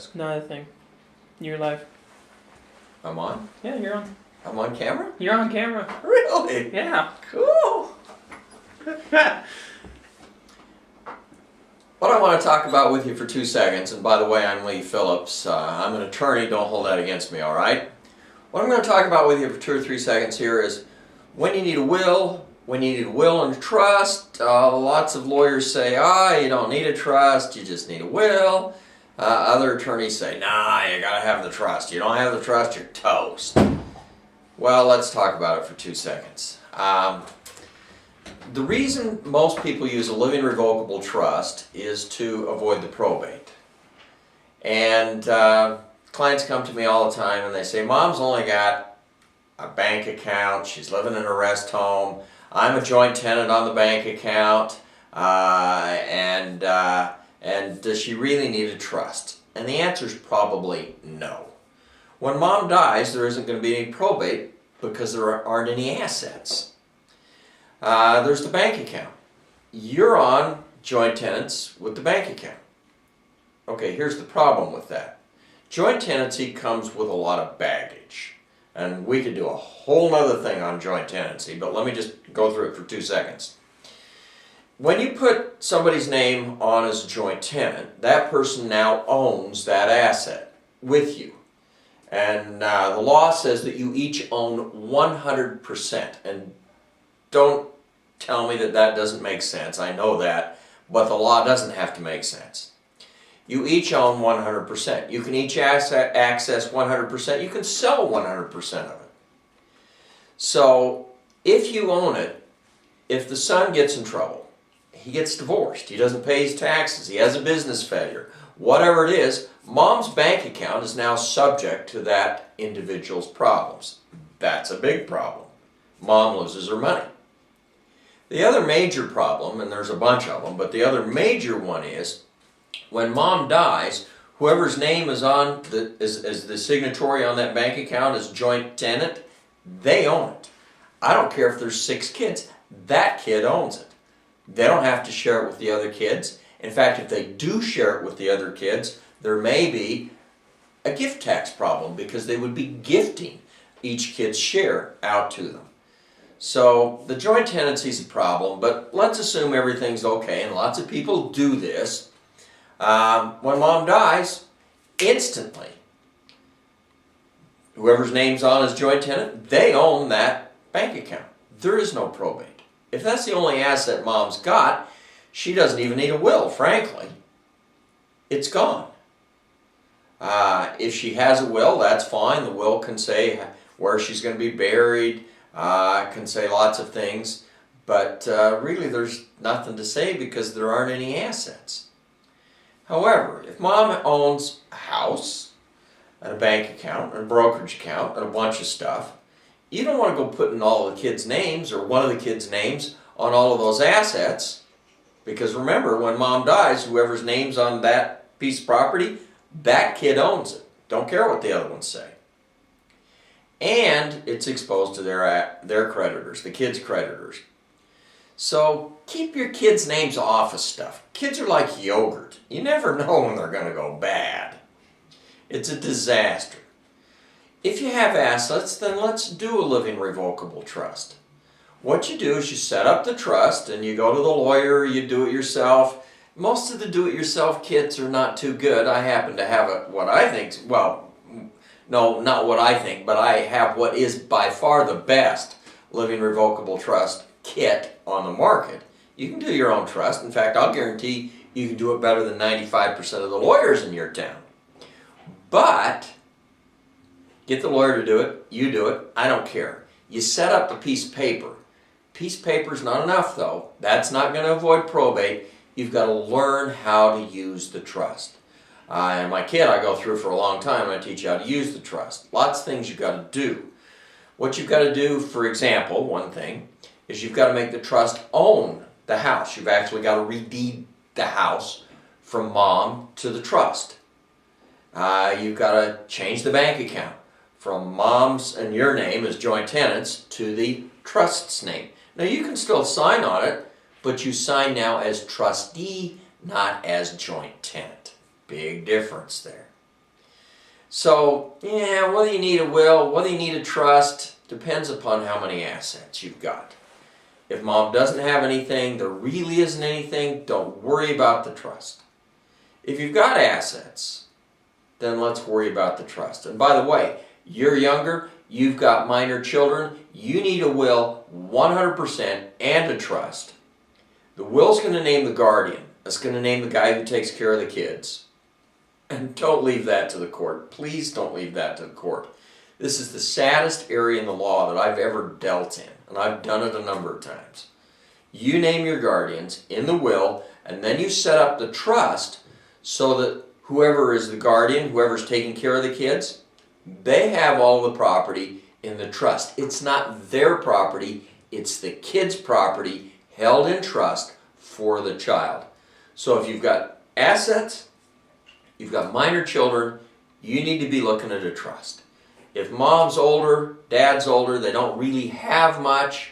risk. Not a thing. You're live. I'm on? Yeah, you're on. I'm on camera? You're on camera. Really? Yeah. Cool. What I want to talk about with you for 2 seconds, and by the way, I'm Lee Phillips. I'm an attorney. Don't hold that against me, all right? What I'm going to talk about with you for 2 or 3 seconds here is when you need a will, when you need a will and a trust. Lots of lawyers say, you don't need a trust, you just need a will. Other attorneys say, nah, you got to have the trust. You don't have the trust, you're toast. Well, let's talk about it for 2 seconds. The reason most people use a living revocable trust is to avoid the probate. And clients come to me all the time and they say, Mom's only got a bank account, she's living in a rest home, I'm a joint tenant on the bank account, and does she really need a trust? And the answer is probably no. When Mom dies, there isn't going to be any probate because there aren't any assets. There's the bank account. You're on joint tenants with the bank account. Okay, here's the problem with that. Joint tenancy comes with a lot of baggage. And we could do a whole nother thing on joint tenancy, but let me just go through it for 2 seconds. When you put somebody's name on as a joint tenant, that person now owns that asset with you. And the law says that you each own 100%. And don't tell me that that doesn't make sense. I know that. But the law doesn't have to make sense. You each own 100%. You can each access 100%. You can sell 100% of it. So if you own it, if the son gets in trouble, he gets divorced, he doesn't pay his taxes, he has a business failure, whatever it is, Mom's bank account is now subject to that individual's problems. That's a big problem. Mom loses her money. The other major problem, and there's a bunch of them, but the other major one is when Mom dies, whoever's name is on as the signatory on that bank account as joint tenant, they own it. I don't care if there's 6 kids. That kid owns it. They don't have to share it with the other kids. In fact, if they do share it with the other kids, there may be a gift tax problem because they would be gifting each kid's share out to them. So the joint tenancy is a problem, but let's assume everything's okay, and lots of people do this. When Mom dies, instantly, whoever's name's on as joint tenant, they own that bank account. There is no probate. If that's the only asset Mom's got, she doesn't even need a will, frankly. It's gone. If she has a will, that's fine. The will can say where she's going to be buried, can say lots of things, but really there's nothing to say because there aren't any assets. However, if Mom owns a house, and a bank account, and a brokerage account, and a bunch of stuff, you don't want to go putting all the kids' names or one of the kids' names on all of those assets, because remember, when Mom dies, whoever's name's on that piece of property, that kid owns it. Don't care what the other ones say. And it's exposed to their creditors, the kids' creditors. So keep your kids' names off of stuff. Kids are like yogurt. You never know when they're going to go bad. It's a disaster. If you have assets, then let's do a living revocable trust. What you do is you set up the trust and you go to the lawyer, you do it yourself. Most of the do-it-yourself kits are not too good. I happen to have what I think, well, no, not what I think, but I have what is by far the best living revocable trust kit on the market. You can do your own trust. In fact, I'll guarantee you can do it better than 95% of the lawyers in your town. But get the lawyer to do it, you do it, I don't care. You set up a piece of paper. Piece of paper is not enough though. That's not going to avoid probate. You've got to learn how to use the trust. And my kid I go through for a long time, I teach you how to use the trust. Lots of things you've got to do. What you've got to do, for example, one thing, is you've got to make the trust own the house. You've actually got to redeed the house from Mom to the trust. You've got to change the bank account from Mom's and your name as joint tenants to the trust's name. Now you can still sign on it, but you sign now as trustee, not as joint tenant. Big difference there. So, yeah, whether you need a will, whether you need a trust, depends upon how many assets you've got. If mom doesn't have anything, there really isn't anything, don't worry about the trust. If you've got assets, then let's worry about the trust. And by the way, you're younger, you've got minor children, you need a will 100% and a trust. The will's going to name the guardian. It's going to name the guy who takes care of the kids. And don't leave that to the court. Please don't leave that to the court. This is the saddest area in the law that I've ever dealt in, and I've done it a number of times. You name your guardians in the will, and then you set up the trust so that whoever is the guardian, whoever's taking care of the kids, they have all the property in the trust. It's not their property, it's the kid's property held in trust for the child. So if you've got assets, you've got minor children, you need to be looking at a trust. If mom's older, dad's older, they don't really have much,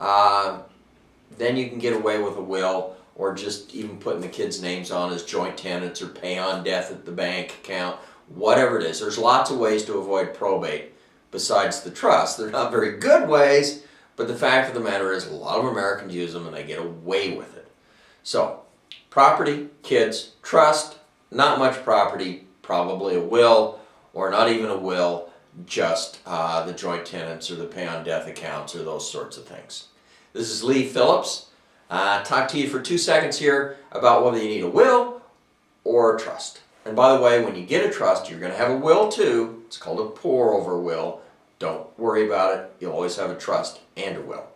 then you can get away with a will, or just even putting the kids' names on as joint tenants or pay on death at the bank account, whatever it is. There's lots of ways to avoid probate besides the trust. They're not very good ways, but the fact of the matter is a lot of Americans use them and they get away with it. So, property, kids, trust, not much property, probably a will, or not even a will, just the joint tenants or the pay on death accounts or those sorts of things. This is Lee Phillips. Talk to you for 2 seconds here about whether you need a will or a trust. And by the way, when you get a trust, you're going to have a will too. It's called a pour-over will. Don't worry about it. You'll always have a trust and a will.